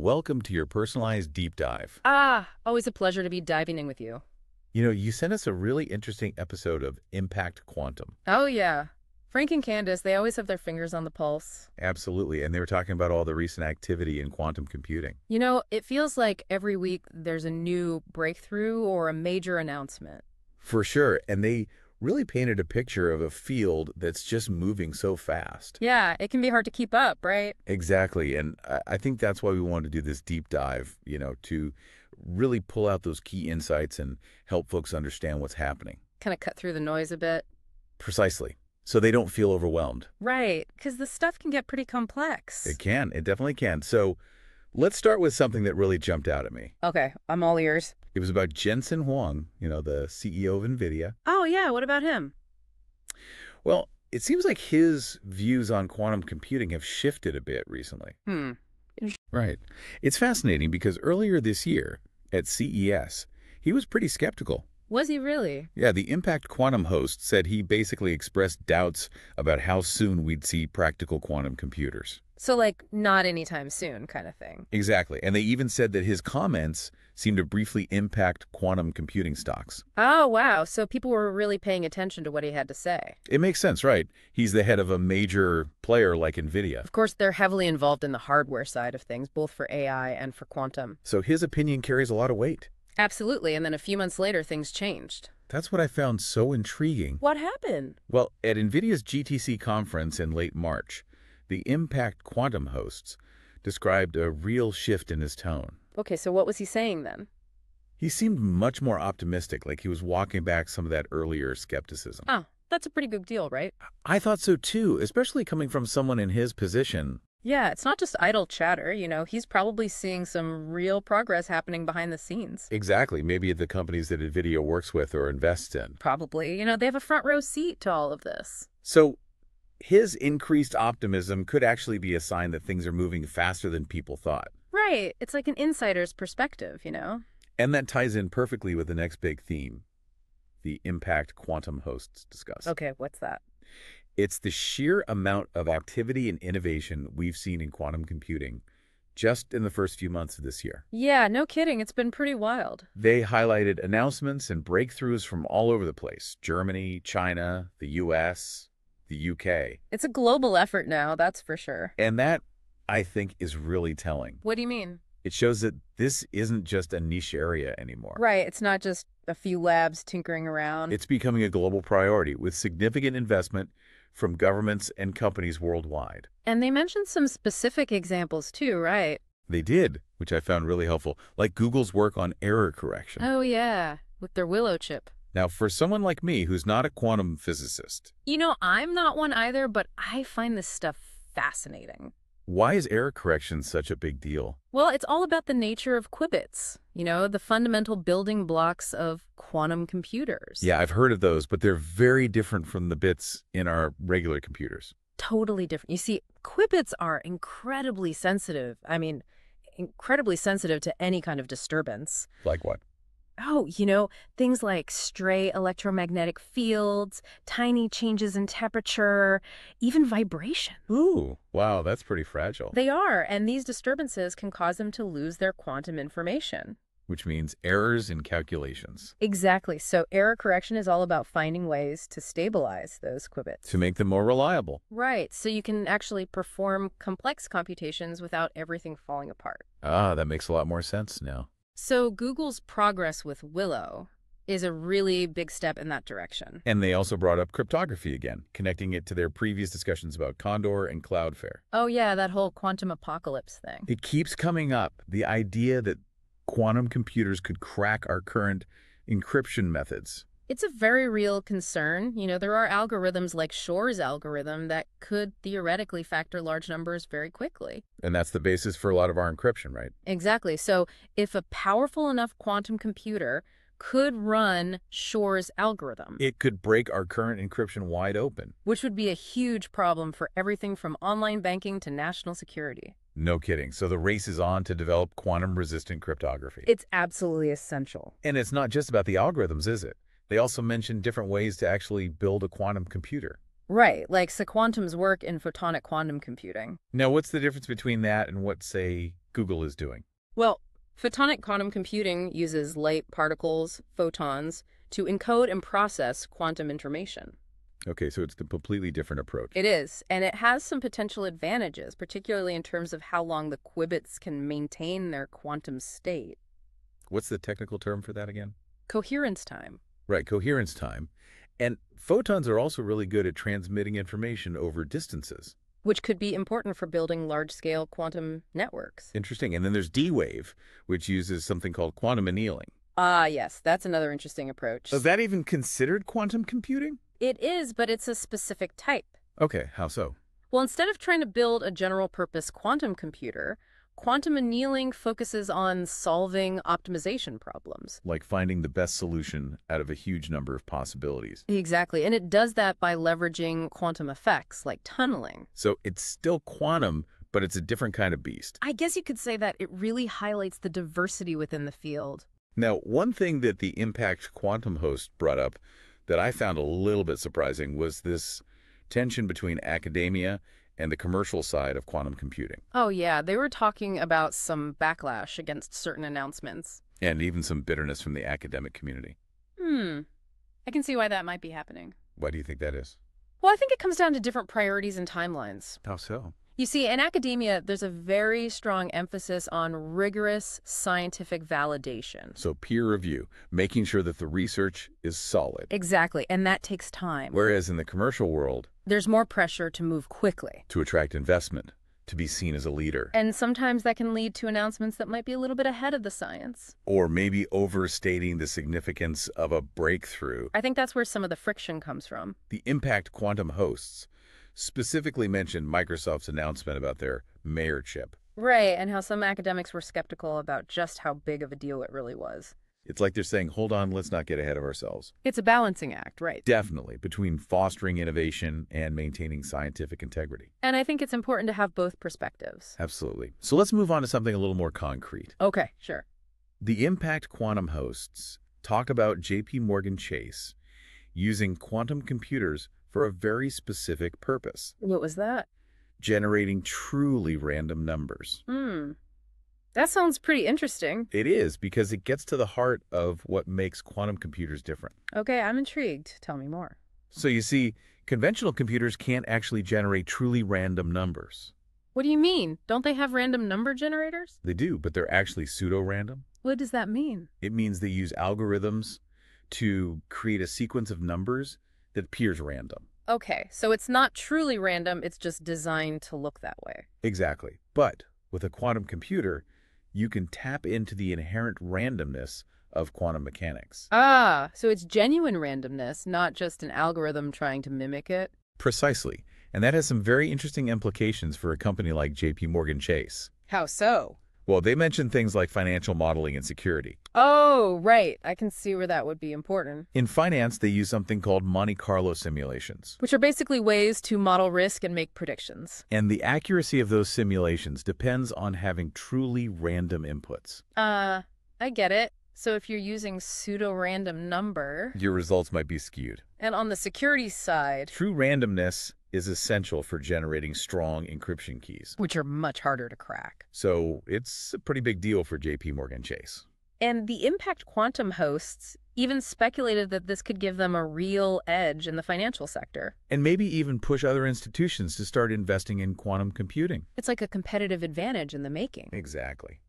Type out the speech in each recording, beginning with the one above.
Welcome to your personalized deep dive. Always a pleasure to be diving in with you. You sent us a really interesting episode of Impact Quantum. Oh, yeah. Frank and Candace, they always have their fingers on the pulse. Absolutely. And they were talking about all the recent activity in quantum computing. It feels like every week there's a new breakthrough or a major announcement. For sure. And they really painted a picture of a field that's just moving so fast. Yeah, it can be hard to keep up, right? Exactly. And I think that's why we wanted to do this deep dive, to really pull out those key insights and help folks understand what's happening. Kind of cut through the noise a bit. Precisely. So they don't feel overwhelmed. Right, because the stuff can get pretty complex. It can. It definitely can. So let's start with something that really jumped out at me. Okay, I'm all ears. It was about Jensen Huang, the CEO of NVIDIA. Oh, yeah, what about him? Well, it seems like his views on quantum computing have shifted a bit recently. Right. It's fascinating because earlier this year at CES, he was pretty skeptical. Was he really? Yeah, the ImpactQuantum host said he basically expressed doubts about how soon we'd see practical quantum computers. So, not anytime soon kind of thing. Exactly. And they even said that his comments seemed to briefly impact quantum computing stocks. Oh, wow. So people were really paying attention to what he had to say. It makes sense, right? He's the head of a major player like NVIDIA. Of course, they're heavily involved in the hardware side of things, both for AI and for quantum. So his opinion carries a lot of weight. Absolutely. And then a few months later, things changed. That's what I found so intriguing. What happened? Well, at NVIDIA's GTC conference in late March, the ImpactQuantum hosts described a real shift in his tone. Okay, so what was he saying then? He seemed much more optimistic, like he was walking back some of that earlier skepticism. Oh, that's a pretty big deal, right? I thought so too, especially coming from someone in his position. Yeah, it's not just idle chatter, he's probably seeing some real progress happening behind the scenes. Exactly, maybe at the companies that NVIDIA works with or invests in. Probably. They have a front row seat to all of this. So his increased optimism could actually be a sign that things are moving faster than people thought. Right. It's like an insider's perspective, And that ties in perfectly with the next big theme, the ImpactQuantum hosts discuss. Okay, what's that? It's the sheer amount of activity and innovation we've seen in quantum computing just in the first few months of this year. Yeah, no kidding. It's been pretty wild. They highlighted announcements and breakthroughs from all over the place: Germany, China, the US, the UK. It's a global effort now, that's for sure. And that, I think, is really telling. What do you mean? It shows that this isn't just a niche area anymore. Right. It's not just a few labs tinkering around. It's becoming a global priority with significant investment from governments and companies worldwide. And they mentioned some specific examples too, right? They did, which I found really helpful, like Google's work on error correction. Oh, yeah, with their Willow chip. Now, for someone like me who's not a quantum physicist, I'm not one either, but I find this stuff fascinating. why is error correction such a big deal? Well, it's all about the nature of qubits, the fundamental building blocks of quantum computers. Yeah, I've heard of those, but they're very different from the bits in our regular computers. Totally different. You see, qubits are incredibly sensitive. Incredibly sensitive to any kind of disturbance. Like what? Oh, things like stray electromagnetic fields, tiny changes in temperature, even vibration. Ooh, wow, that's pretty fragile. They are, and these disturbances can cause them to lose their quantum information. Which means errors in calculations. Exactly. So error correction is all about finding ways to stabilize those qubits. To make them more reliable. Right. So you can actually perform complex computations without everything falling apart. Ah, that makes a lot more sense now. So Google's progress with Willow is a really big step in that direction. And they also brought up cryptography again, connecting it to their previous discussions about Condor and Cloudflare. Oh, yeah, that whole quantum apocalypse thing. It keeps coming up, the idea that quantum computers could crack our current encryption methods. It's a very real concern. There are algorithms like Shor's algorithm that could theoretically factor large numbers very quickly. And that's the basis for a lot of our encryption, right? Exactly. So if a powerful enough quantum computer could run Shor's algorithm, It could break our current encryption wide open. which would be a huge problem for everything from online banking to national security. No kidding. So the race is on to develop quantum-resistant cryptography. It's absolutely essential. And it's not just about the algorithms, is it? They also mentioned different ways to actually build a quantum computer. Right, like Sequantum's work in photonic quantum computing. Now, what's the difference between that and what, say, Google is doing? Well, photonic quantum computing uses light particles, photons, to encode and process quantum information. Okay, so it's the completely different approach. It is, and it has some potential advantages, particularly in terms of how long the qubits can maintain their quantum state. What's the technical term for that again? Coherence time. Right, coherence time. And photons are also really good at transmitting information over distances. Which could be important for building large-scale quantum networks. Interesting. And then there's D-Wave, which uses something called quantum annealing. Ah, yes, that's another interesting approach. Is that even considered quantum computing? It is, but it's a specific type. Okay, how so? Well, instead of trying to build a general-purpose quantum computer, quantum annealing focuses on solving optimization problems. Like finding the best solution out of a huge number of possibilities. Exactly, and it does that by leveraging quantum effects like tunneling. So it's still quantum, but it's a different kind of beast. I guess you could say that it really highlights the diversity within the field. Now, one thing that the ImpactQuantum host brought up that I found a little bit surprising was this tension between academia and the commercial side of quantum computing. Oh, yeah, they were talking about some backlash against certain announcements. And even some bitterness from the academic community. I can see why that might be happening. Why do you think that is? Well, I think it comes down to different priorities and timelines. How so? You see, in academia, there's a very strong emphasis on rigorous scientific validation. So peer review, making sure that the research is solid. Exactly, and that takes time. Whereas in the commercial world, there's more pressure to move quickly. To attract investment, to be seen as a leader. And sometimes that can lead to announcements that might be a little bit ahead of the science. Or maybe overstating the significance of a breakthrough. I think that's where some of the friction comes from. The ImpactQuantum hosts specifically mentioned Microsoft's announcement about their Mayor chip. Right, and how some academics were skeptical about just how big of a deal it really was. It's like they're saying, hold on, let's not get ahead of ourselves. It's a balancing act, right? Definitely, between fostering innovation and maintaining scientific integrity. And I think it's important to have both perspectives. Absolutely. So let's move on to something a little more concrete. Okay, sure. The ImpactQuantum hosts talk about JP Morgan Chase using quantum computers for a very specific purpose. What was that? Generating truly random numbers. That sounds pretty interesting. It is, because it gets to the heart of what makes quantum computers different. Okay, I'm intrigued. Tell me more. So you see, conventional computers can't actually generate truly random numbers. What do you mean? Don't they have random number generators? They do, but they're actually pseudo-random. What does that mean? It means they use algorithms to create a sequence of numbers that appears random. Okay, so it's not truly random, it's just designed to look that way. Exactly. But with a quantum computer, you can tap into the inherent randomness of quantum mechanics. Ah, so it's genuine randomness, not just an algorithm trying to mimic it? Precisely. And that has some very interesting implications for a company like JP Morgan Chase. How so? Well, they mentioned things like financial modeling and security. Oh, right. I can see where that would be important. In finance, they use something called Monte Carlo simulations. Which are basically ways to model risk and make predictions. And the accuracy of those simulations depends on having truly random inputs. I get it. So if you're using pseudo-random number... your results might be skewed. And on the security side... true randomness is essential for generating strong encryption keys. Which are much harder to crack. So it's a pretty big deal for JP Morgan Chase. And the ImpactQuantum hosts even speculated that this could give them a real edge in the financial sector. And maybe even push other institutions to start investing in quantum computing. It's like a competitive advantage in the making. Exactly.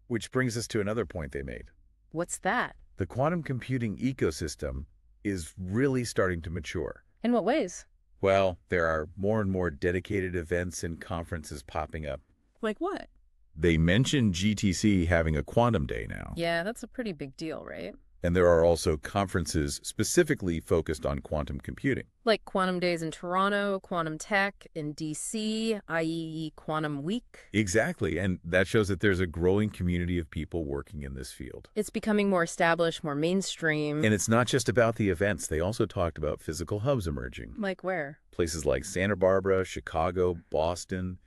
Which brings us to another point they made. What's that? The quantum computing ecosystem is really starting to mature. In what ways? Well, there are more and more dedicated events and conferences popping up. Like what? They mentioned GTC having a quantum day now. Yeah, that's a pretty big deal, right? And there are also conferences specifically focused on quantum computing. Like Quantum Days in Toronto, Quantum Tech in DC, i.e. Quantum Week. Exactly, and that shows that there's a growing community of people working in this field. It's becoming more established, more mainstream. And it's not just about the events. They also talked about physical hubs emerging. Like where? Places like Santa Barbara, Chicago, Boston,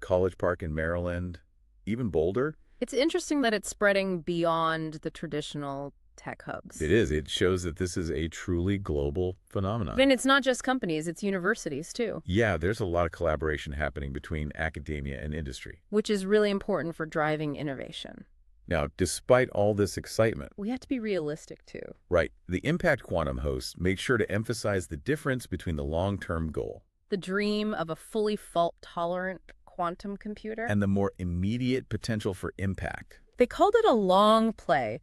College Park in Maryland, even Boulder. It's interesting that it's spreading beyond the traditional tech hubs. It is. It shows that this is a truly global phenomenon. And it's not just companies, it's universities, too. Yeah, there's a lot of collaboration happening between academia and industry. Which is really important for driving innovation. Now, despite all this excitement, we have to be realistic, too. Right. The ImpactQuantum hosts make sure to emphasize the difference between the long-term goal, the dream of a fully fault-tolerant quantum computer, and the more immediate potential for impact. They called it a long play,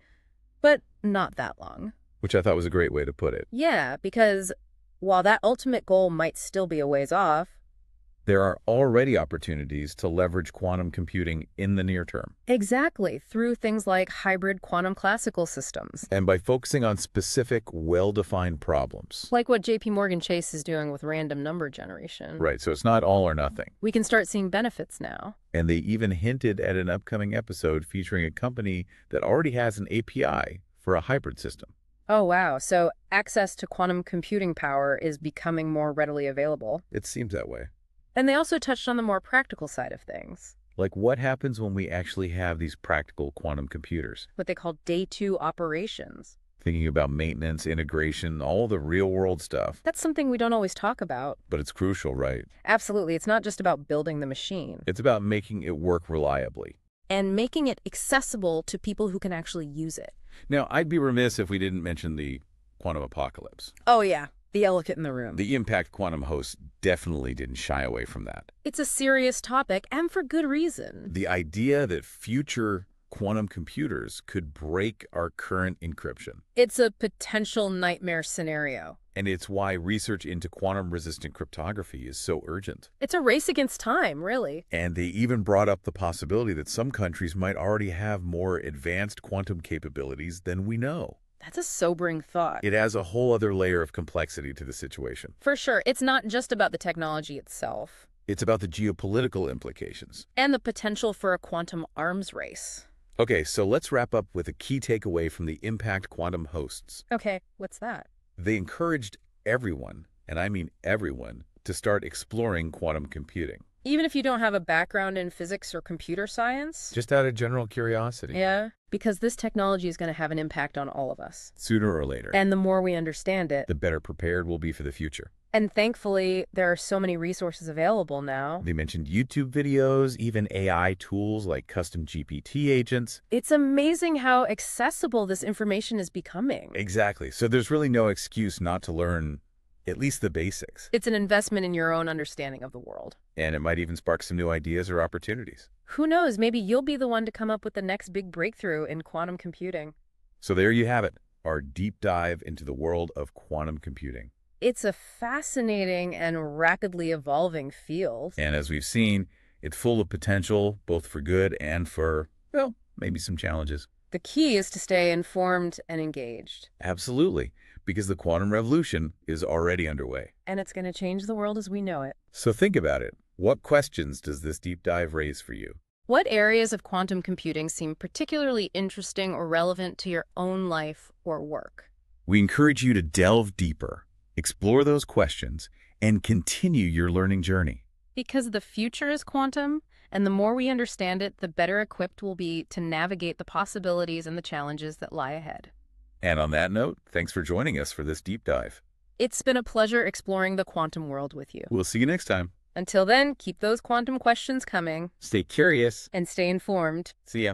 but not that long. Which I thought was a great way to put it. Yeah, because while that ultimate goal might still be a ways off, there are already opportunities to leverage quantum computing in the near term. Exactly, through things like hybrid quantum classical systems. And by focusing on specific, well-defined problems. Like what JP Chase is doing with random number generation. Right, so it's not all or nothing. We can start seeing benefits now. And they even hinted at an upcoming episode featuring a company that already has an API for a hybrid system. Oh, wow. So access to quantum computing power is becoming more readily available. It seems that way. And they also touched on the more practical side of things. Like what happens when we actually have these practical quantum computers? What they call day 2 operations. Thinking about maintenance, integration, all the real-world stuff. That's something we don't always talk about. But it's crucial, right? Absolutely. It's not just about building the machine. It's about making it work reliably. And making it accessible to people who can actually use it. Now, I'd be remiss if we didn't mention the quantum apocalypse. Oh, yeah. The elephant in the room. The ImpactQuantum host definitely didn't shy away from that. It's a serious topic, and for good reason. The idea that future quantum computers could break our current encryption. It's a potential nightmare scenario. And it's why research into quantum-resistant cryptography is so urgent. It's a race against time, really. And they even brought up the possibility that some countries might already have more advanced quantum capabilities than we know. That's a sobering thought. It adds a whole other layer of complexity to the situation. For sure. It's not just about the technology itself. It's about the geopolitical implications. And the potential for a quantum arms race. Okay, so let's wrap up with a key takeaway from the ImpactQuantum hosts. Okay, what's that? They encouraged everyone, and I mean everyone, to start exploring quantum computing. Even if you don't have a background in physics or computer science? Just out of general curiosity. Yeah, because this technology is going to have an impact on all of us. Sooner or later. And the more we understand it, the better prepared we'll be for the future. And thankfully, there are so many resources available now. They mentioned YouTube videos, even AI tools like custom GPT agents. It's amazing how accessible this information is becoming. Exactly. So there's really no excuse not to learn at least the basics. It's an investment in your own understanding of the world. And it might even spark some new ideas or opportunities. Who knows? Maybe you'll be the one to come up with the next big breakthrough in quantum computing. So there you have it, our deep dive into the world of quantum computing. It's a fascinating and rapidly evolving field. And as we've seen, it's full of potential, both for good and for, well, maybe some challenges. The key is to stay informed and engaged. Absolutely, because the quantum revolution is already underway. And it's going to change the world as we know it. So think about it. What questions does this deep dive raise for you? What areas of quantum computing seem particularly interesting or relevant to your own life or work? We encourage you to delve deeper, explore those questions, and continue your learning journey. Because the future is quantum, and the more we understand it, the better equipped we'll be to navigate the possibilities and the challenges that lie ahead. And on that note, thanks for joining us for this deep dive. It's been a pleasure exploring the quantum world with you. We'll see you next time. Until then, keep those quantum questions coming. Stay curious. And stay informed. See ya.